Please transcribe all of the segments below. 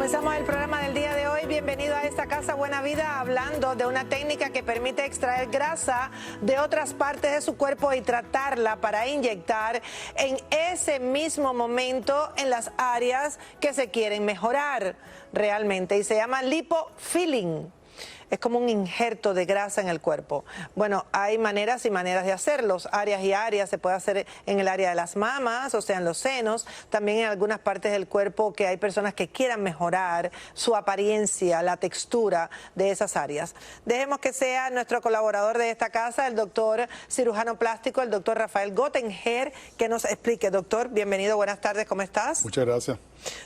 Comenzamos el programa del día de hoy. Bienvenido a esta Casa Buena Vida, hablando de una técnica que permite extraer grasa de otras partes de su cuerpo y tratarla para inyectar en ese mismo momento en las áreas que se quieren mejorar realmente. Y se llama lipofilling. Es como un injerto de grasa en el cuerpo. Bueno, hay maneras y maneras de hacerlos, áreas y áreas. Se puede hacer en el área de las mamas, o sea, en los senos, también en algunas partes del cuerpo que hay personas que quieran mejorar su apariencia, la textura de esas áreas. Dejemos que sea nuestro colaborador de esta casa, el doctor cirujano plástico, el doctor Rafael Gottenger, que nos explique. Doctor, bienvenido, buenas tardes, ¿cómo estás? Muchas gracias.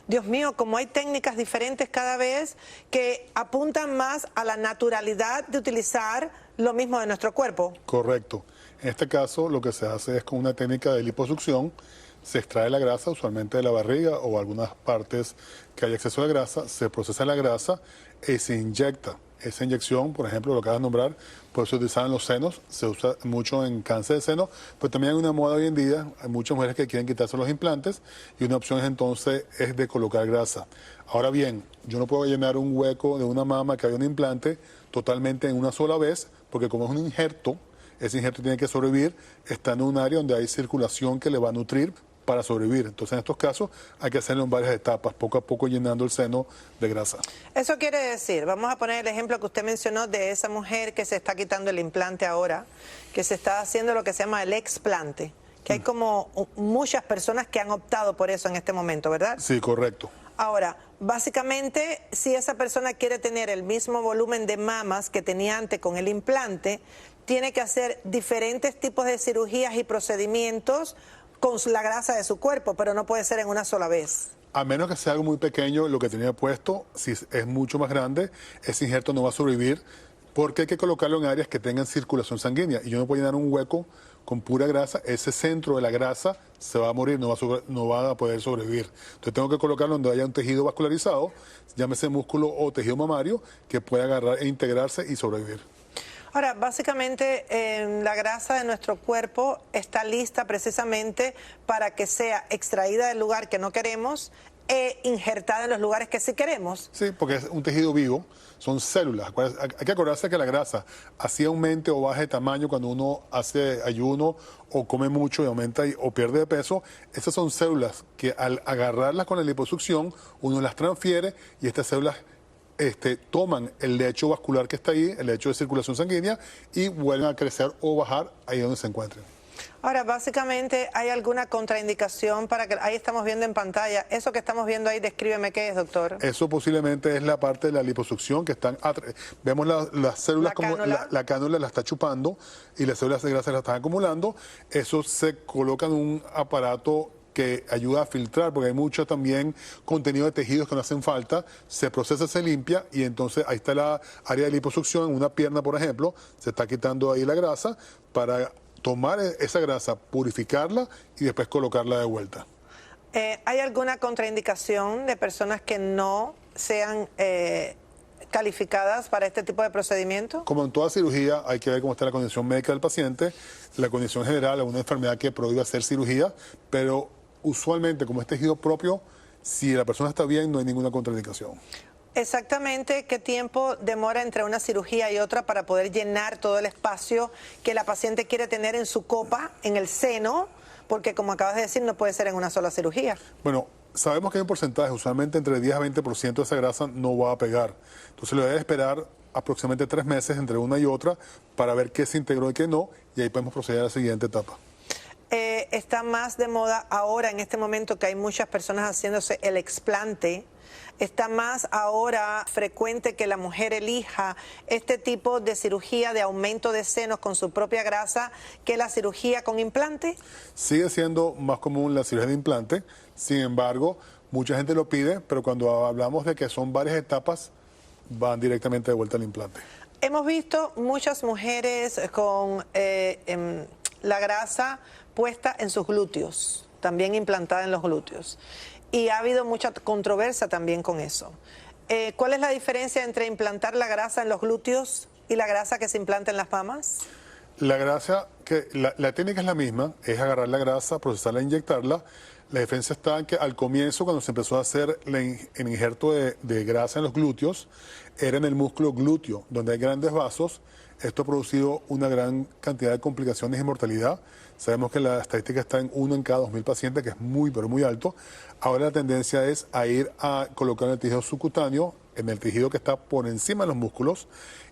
Dios mío, como hay técnicas diferentes cada vez que apuntan más a la naturalidad de utilizar lo mismo de nuestro cuerpo. Correcto. En este caso lo que se hace es con una técnica de liposucción. Se extrae la grasa, usualmente de la barriga o algunas partes que hay exceso de grasa, se procesa la grasa y se inyecta. Esa inyección, por ejemplo, lo que acabas de nombrar, puede ser utilizada en los senos, se usa mucho en cáncer de seno, pero también hay una moda hoy en día, hay muchas mujeres que quieren quitarse los implantes y una opción entonces es de colocar grasa. Ahora bien, yo no puedo llenar un hueco de una mama que hay un implante totalmente en una sola vez, porque como es un injerto, ese injerto tiene que sobrevivir, está en un área donde hay circulación que le va a nutrir para sobrevivir. Entonces, en estos casos hay que hacerlo en varias etapas, poco a poco llenando el seno de grasa. Eso quiere decir, vamos a poner el ejemplo que usted mencionó de esa mujer que se está quitando el implante ahora, que se está haciendo lo que se llama el explante, que hay como muchas personas que han optado por eso en este momento, ¿verdad? Sí, correcto. Ahora, básicamente, si esa persona quiere tener el mismo volumen de mamas que tenía antes con el implante, tiene que hacer diferentes tipos de cirugías y procedimientos con la grasa de su cuerpo, pero no puede ser en una sola vez. A menos que sea algo muy pequeño, lo que tenía puesto, si es mucho más grande, ese injerto no va a sobrevivir, porque hay que colocarlo en áreas que tengan circulación sanguínea. Y yo no puedo llenar un hueco con pura grasa, ese centro de la grasa se va a morir, no va a poder sobrevivir. Entonces tengo que colocarlo donde haya un tejido vascularizado, llámese músculo o tejido mamario, que pueda agarrar e integrarse y sobrevivir. Ahora, básicamente la grasa de nuestro cuerpo está lista precisamente para que sea extraída del lugar que no queremos e injertada en los lugares que sí queremos. Sí, porque es un tejido vivo, son células. Hay que acordarse que la grasa así aumente o baje de tamaño cuando uno hace ayuno o come mucho y aumenta o pierde de peso. Esas son células que al agarrarlas con la liposucción uno las transfiere y estas células toman el lecho vascular que está ahí, el lecho de circulación sanguínea, y vuelven a crecer o bajar ahí donde se encuentren. Ahora, básicamente, ¿hay alguna contraindicación para que... Ahí estamos viendo en pantalla. Eso que estamos viendo ahí, descríbeme qué es, doctor. Eso posiblemente es la parte de la liposucción que están... Vemos las células como la cánula la está chupando y las células de grasa la están acumulando. Eso se coloca en un aparato que ayuda a filtrar, porque hay mucho también contenido de tejidos que no hacen falta, se procesa, se limpia, y entonces ahí está la área de liposucción, en una pierna, por ejemplo, se está quitando ahí la grasa para tomar esa grasa, purificarla y después colocarla de vuelta. ¿Hay alguna contraindicación de personas que no sean calificadas para este tipo de procedimiento? Como en toda cirugía, hay que ver cómo está la condición médica del paciente. La condición general es una enfermedad que prohíbe hacer cirugía, pero usualmente, como es tejido propio, si la persona está bien, no hay ninguna contraindicación. Exactamente, ¿qué tiempo demora entre una cirugía y otra para poder llenar todo el espacio que la paciente quiere tener en su copa, en el seno? Porque, como acabas de decir, no puede ser en una sola cirugía. Bueno, sabemos que hay un porcentaje, usualmente entre 10 a 20% de esa grasa no va a pegar. Entonces, le debe esperar aproximadamente 3 meses entre una y otra para ver qué se integró y qué no, y ahí podemos proceder a la siguiente etapa. Está más de moda ahora, en este momento, que hay muchas personas haciéndose el explante. Está más ahora frecuente que la mujer elija este tipo de cirugía de aumento de senos con su propia grasa que la cirugía con implante. Sigue siendo más común la cirugía de implante, sin embargo, mucha gente lo pide, pero cuando hablamos de que son varias etapas, van directamente de vuelta al implante. Hemos visto muchas mujeres con la grasa puesta en sus glúteos, también implantada en los glúteos. Y ha habido mucha controversia también con eso. ¿Cuál es la diferencia entre implantar la grasa en los glúteos y la grasa que se implanta en las mamas? La grasa, la técnica es la misma, es agarrar la grasa, procesarla e inyectarla. La diferencia está en que al comienzo, cuando se empezó a hacer el injerto de grasa en los glúteos, era en el músculo glúteo, donde hay grandes vasos. Esto ha producido una gran cantidad de complicaciones y mortalidad. Sabemos que la estadística está en 1 en cada 2.000 pacientes, que es muy, pero muy alto. Ahora la tendencia es a ir a colocar el tejido subcutáneo, en el tejido que está por encima de los músculos,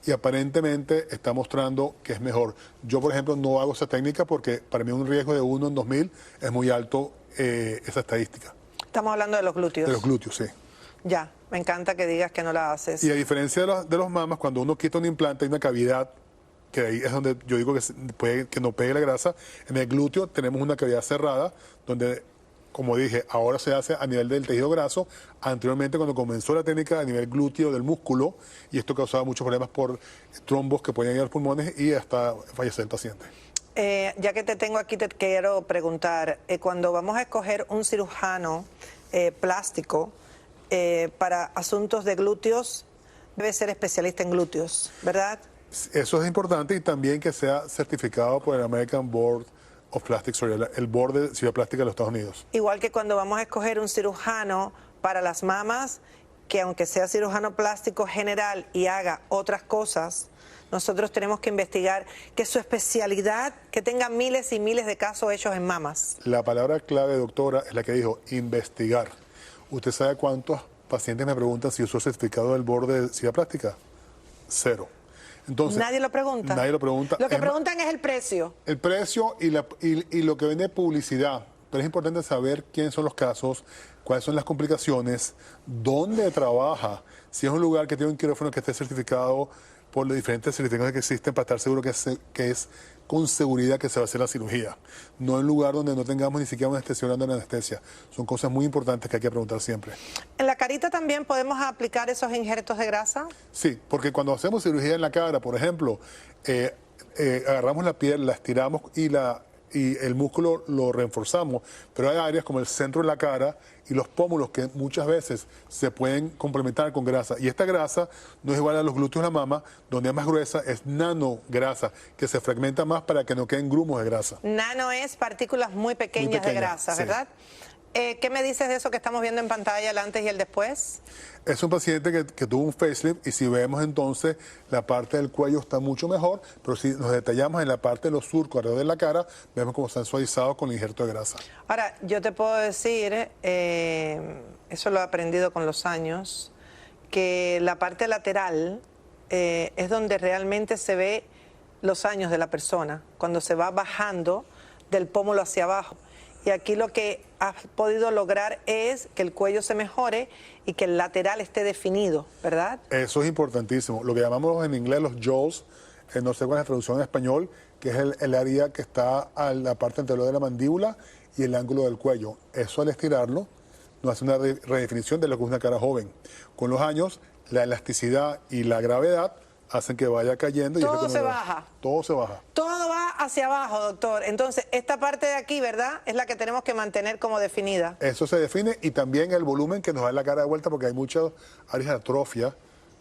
y aparentemente está mostrando que es mejor. Yo, por ejemplo, no hago esa técnica porque para mí un riesgo de 1 en 2.000 es muy alto esa estadística. Estamos hablando de los glúteos. De los glúteos, sí. Ya, me encanta que digas que no la haces. Y a diferencia de los mamas, cuando uno quita un implante hay una cavidad, que ahí es donde yo digo que no pegue la grasa. En el glúteo tenemos una cavidad cerrada, donde, como dije, ahora se hace a nivel del tejido graso. Anteriormente, cuando comenzó la técnica, a nivel glúteo del músculo, y esto causaba muchos problemas por trombos que podían ir a los pulmones y hasta fallecer el paciente. Ya que te tengo aquí, te quiero preguntar, cuando vamos a escoger un cirujano plástico para asuntos de glúteos, debe ser especialista en glúteos, ¿verdad? Eso es importante, y también que sea certificado por el American Board of Plastic Surgery, el board de cirugía plástica de los Estados Unidos. Igual que cuando vamos a escoger un cirujano para las mamas, que aunque sea cirujano plástico general y haga otras cosas, nosotros tenemos que investigar que su especialidad, que tenga miles y miles de casos hechos en mamas. La palabra clave, doctora, es la que dijo, investigar. ¿Usted sabe cuántos pacientes me preguntan si usó certificado del borde de cirugía plástica? 0. Entonces, nadie lo pregunta. Nadie lo pregunta. Lo que preguntan es el precio. El precio y lo que vende publicidad. Pero es importante saber quiénes son los casos, cuáles son las complicaciones, dónde trabaja, si es un lugar que tiene un quirófano que esté certificado por los diferentes certificados que existen para estar seguro que es con seguridad que se va a hacer la cirugía. No en un lugar donde no tengamos ni siquiera una anestesia hablando de anestesia. Son cosas muy importantes que hay que preguntar siempre. ¿En la carita también podemos aplicar esos injertos de grasa? Sí, porque cuando hacemos cirugía en la cara, por ejemplo, agarramos la piel, la estiramos y el músculo lo reforzamos, pero hay áreas como el centro de la cara y los pómulos que muchas veces se pueden complementar con grasa. Y esta grasa no es igual a los glúteos de la mama, donde es más gruesa, es nanograsa, que se fragmenta más para que no queden grumos de grasa. Nano es partículas muy pequeñas de grasa, ¿verdad? Sí. ¿Qué me dices de eso que estamos viendo en pantalla, el antes y el después? Es un paciente que tuvo un facelift, y si vemos entonces la parte del cuello está mucho mejor, pero si nos detallamos en la parte de los surcos alrededor de la cara, vemos cómo están suavizados con el injerto de grasa. Ahora, yo te puedo decir, eso lo he aprendido con los años, que la parte lateral es donde realmente se ve los años de la persona, cuando se va bajando del pómulo hacia abajo. Y aquí lo que has podido lograr es que el cuello se mejore y que el lateral esté definido, ¿verdad? Eso es importantísimo. Lo que llamamos en inglés los jaws, no sé cuál es la traducción en español, que es el área que está a la parte anterior de la mandíbula y el ángulo del cuello. Eso, al estirarlo, nos hace una redefinición de lo que es una cara joven. Con los años, la elasticidad y la gravedad hacen que vaya cayendo. Todo se baja. Todo se baja. Todo va hacia abajo, doctor. Entonces, esta parte de aquí, ¿verdad?, es la que tenemos que mantener como definida. Eso se define, y también el volumen que nos da la cara de vuelta, porque hay muchas áreas de atrofia.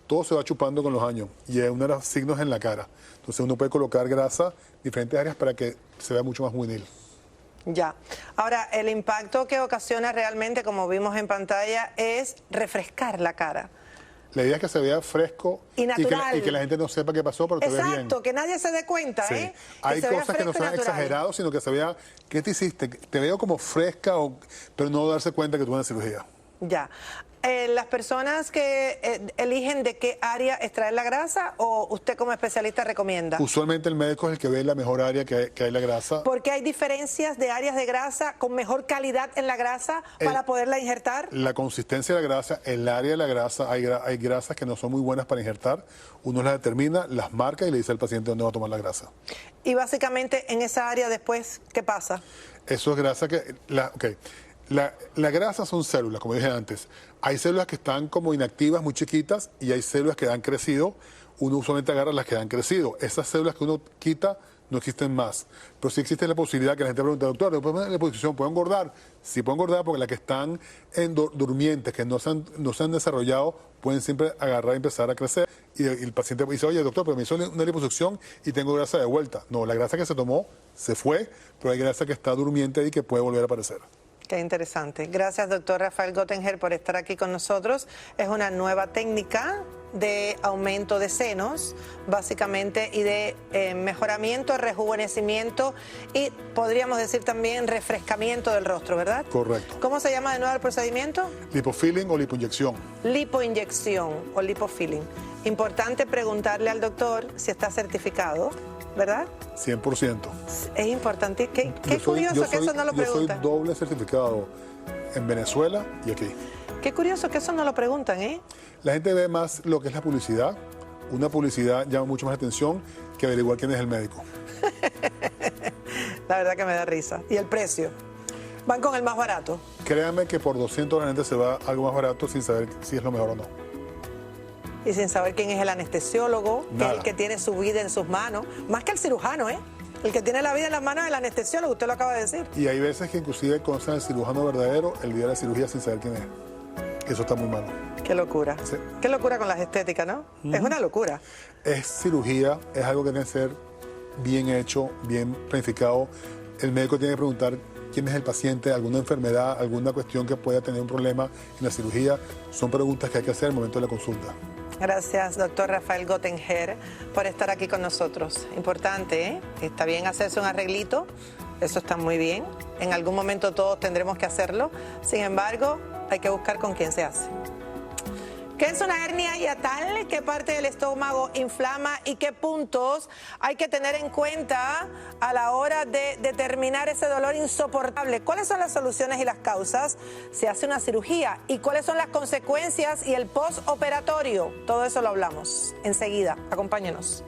Todo se va chupando con los años, y es uno de los signos en la cara. Entonces uno puede colocar grasa en diferentes áreas para que se vea mucho más juvenil. Ya. Ahora, el impacto que ocasiona realmente, como vimos en pantalla, es refrescar la cara. La idea es que se vea fresco y natural. Y que la gente no sepa qué pasó, pero te ves bien. Exacto, que nadie se dé cuenta, sí. ¿eh? Hay cosas que no son exageradas, sino que se vea, ¿qué te hiciste? Te veo como fresca, pero no darse cuenta que tuve una cirugía. Ya. ¿Las personas que eligen de qué área extraer la grasa, o usted como especialista recomienda? Usualmente el médico es el que ve la mejor área que hay la grasa. ¿Porque hay diferencias de áreas de grasa con mejor calidad en la grasa para poderla injertar? La consistencia de la grasa, el área de la grasa, hay grasas que no son muy buenas para injertar. Uno las determina, las marca y le dice al paciente dónde va a tomar la grasa. Y básicamente en esa área después, ¿qué pasa? Eso es grasa que... La grasa son células, como dije antes. Hay células que están como inactivas, muy chiquitas, y hay células que han crecido. Uno usualmente agarra las que han crecido. Esas células que uno quita no existen más. Pero sí existe la posibilidad que la gente pregunta, doctor, después de la liposucción, ¿puedo engordar? Sí puedo engordar, porque las que están durmientes, que no se han desarrollado, pueden siempre agarrar y empezar a crecer. Y el paciente dice, oye, doctor, pero me hizo una liposucción y tengo grasa de vuelta. No, la grasa que se tomó se fue, pero hay grasa que está durmiente ahí que puede volver a aparecer. Qué interesante. Gracias, doctor Rafael Gottenger, por estar aquí con nosotros. Es una nueva técnica de aumento de senos, básicamente, y de mejoramiento, rejuvenecimiento y podríamos decir también refrescamiento del rostro, ¿verdad? Correcto. ¿Cómo se llama de nuevo el procedimiento? Lipofilling o lipoinyección. Lipoinyección o lipofilling. Importante preguntarle al doctor si está certificado, ¿verdad? 100%. Es importante. Qué curioso que eso no lo preguntan. Yo soy doble certificado en Venezuela y aquí. Qué curioso que eso no lo preguntan, ¿eh? La gente ve más lo que es la publicidad. Una publicidad llama mucho más atención que averiguar quién es el médico. La verdad que me da risa. ¿Y el precio? Van con el más barato. Créanme que por $200 la gente se va a algo más barato sin saber si es lo mejor o no. Y sin saber quién es el anestesiólogo, que es el que tiene su vida en sus manos. Más que el cirujano, ¿eh? El que tiene la vida en las manos es el anestesiólogo, usted lo acaba de decir. Y hay veces que inclusive conocen al cirujano verdadero el día de la cirugía sin saber quién es. Eso está muy malo. Qué locura. Sí. Qué locura con las estéticas, ¿no? Es una locura. Es cirugía, es algo que tiene que ser bien hecho, bien planificado. El médico tiene que preguntar quién es el paciente, alguna enfermedad, alguna cuestión que pueda tener un problema en la cirugía. Son preguntas que hay que hacer al momento de la consulta. Gracias, doctor Rafael Gottenger, por estar aquí con nosotros. Importante, ¿eh? Está bien hacerse un arreglito, eso está muy bien. En algún momento todos tendremos que hacerlo. Sin embargo, hay que buscar con quién se hace. ¿Qué es una hernia hiatal? ¿Qué parte del estómago inflama? ¿Y qué puntos hay que tener en cuenta a la hora de determinar ese dolor insoportable? ¿Cuáles son las soluciones y las causas? ¿Se hace una cirugía? ¿Y cuáles son las consecuencias y el postoperatorio? Todo eso lo hablamos enseguida. Acompáñenos.